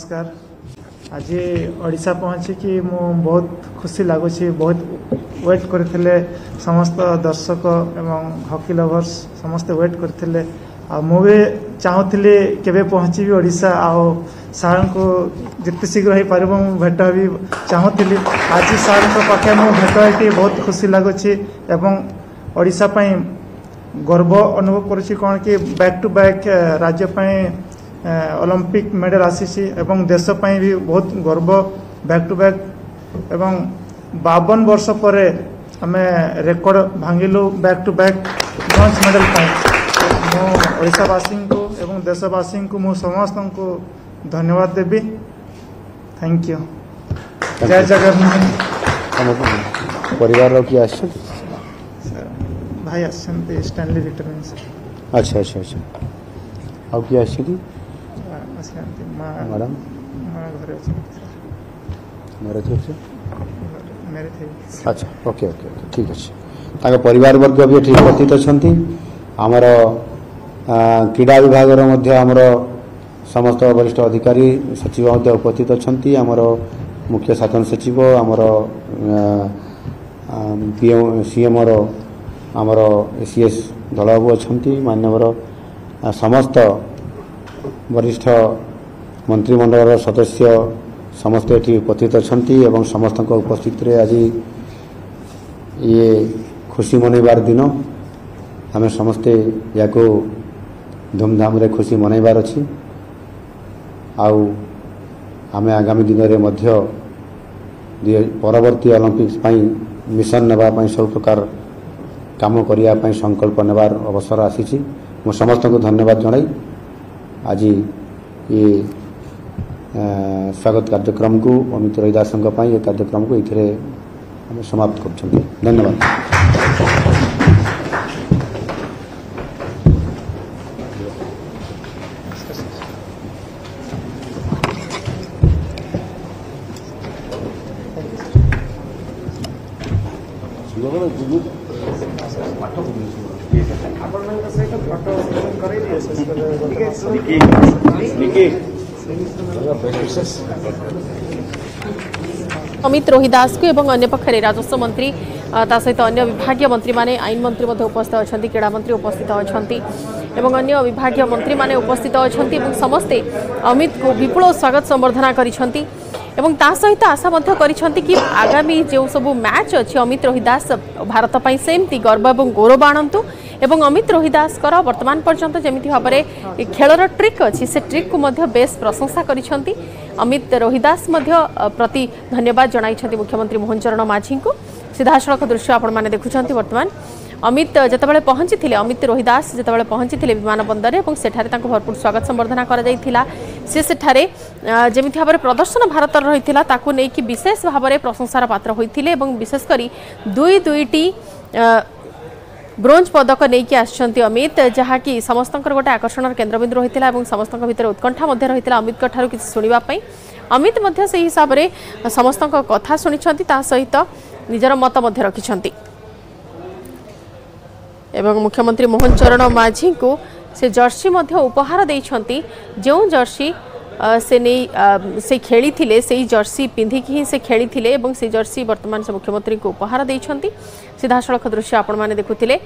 नमस्कार। आज ओडिशा पहुँचिकी मु बहुत खुशी लगुच, बहुत वेट करते समस्त दर्शक एवं हॉकी लवर्स समस्ते वेट करते मु भी चाहूली केवे पहुँची ओडिशा आओ सार को जिते शीघ्र हो पार भेट भी चाहूली। आज सार पाखे मु भेट होती बहुत खुशी लगुच एवं ओडिशा गर्व अनुभव करुँची कौन कि बैक टू बैक राज्य ओलंपिक मेडल आसी एवं देश भी बहुत गर्व बैक टू बैक एवं 52 वर्ष पर आम रेकर्ड भांगिलु back to back bronze medal ओडिशावासी को एवं देशवासी को मु समस्त को धन्यवाद देवी। Thank you. जय जगन्नाथ। परिवार की भाई आसते स्टैनली विटामिन्स। अच्छा अच्छा अच्छा आउ किए आसती मैडम अच्छा ओके ओके ठीक अच्छे परिवार वर्ग भी ठीक उपस्थित अच्छा आमर क्रीड़ा विभाग आमर समस्त वरिष्ठ अधिकारी सचिव उपस्थित अच्छा आमर मुख्य शासन सचिव आमर सीएम आमर एसीएस दलबाबू अच्छा मान्यवर समस्त वरिष्ठ मंत्रिमंडल सदस्य समस्ते ये उपस्थित अच्छा एवं समस्त उपस्थित आज ये खुशी मनइबार दिन आम समस्ते या धूमधाम रे खुशी मनइबार अच्छी आम आगामी दिन में परवर्ती ओलंपिक्स मिशन नेबाई सब प्रकार काम करने संकल्प नेबार अवसर आसी मु समस्त को धन्यवाद जनाई आज ये स्वागत कार्यक्रम को अमित रोहिदास ये कार्यक्रम को ये समाप्त कर धन्यवाद। अमित रोहिदास को एवं अन्य पक्षरे राजस्व मंत्री सहित अन्य विभागीय मंत्री माने आईन मंत्री उपस्थित अच्छा क्रीड़ा मंत्री उपस्थित अच्छा एवं अन्य विभागीय मंत्री माने उपस्थित अच्छा समस्ते अमित को विपुल स्वागत संबर्धना करिसेंती एवं ता सहित आशा करिसेंती कि आगामी जो सब मैच अच्छी अमित रोहिदास भारत पई सेमती गर्व एवं गौरव आणंतु एवं अमित रोहिदास वर्तमान पर्यंत जमिति भाव में खेलर ट्रिक अच्छी से ट्रिक को मध्य बेस प्रशंसा करिसेंती अमित रोहिदास मध्य प्रति धन्यवाद जणाइछंती मुख्यमंत्री मोहन चरण माझी को। सीधासलख दृश्य आपण माने देखुछंती वर्तमान अमित जतबेले पहुंची थिले अमित रोहिदास जतबेले पहुंची थिले विमान बंदर एवं सेठारे तांको भरपूर स्वागत संबर्धना करा जायथिला से सेठारे जेमिति भाव प्रदर्शन भारत रहिथिला ताकू नै कि विशेष भाव में प्रशंसार पात्र होइथिले एवं विशेष करी दुईटी ब्रोंज पदक नहीं आसछंती अमित जहाँकि समस्त गोटे आकर्षण केन्द्रबिंदु रही है समस्त भितर उत्कंठा रही है अमित ठारू किसी शुणवाई अमित से हिसाब से समस्त कथा शुणी सहित निजर मत रखिंट एवं मुख्यमंत्री मोहन चरण माझी को से जर्सी उपहार देइछंती जो जर्सी से नहीं से खेली थिले से जर्सी पिंधिकी ही से खेली थिले एवं से जर्सी वर्तमान से मुख्यमंत्री को उपहार देइछंती। सीधासलख दृश्य आपण माने देखुथिले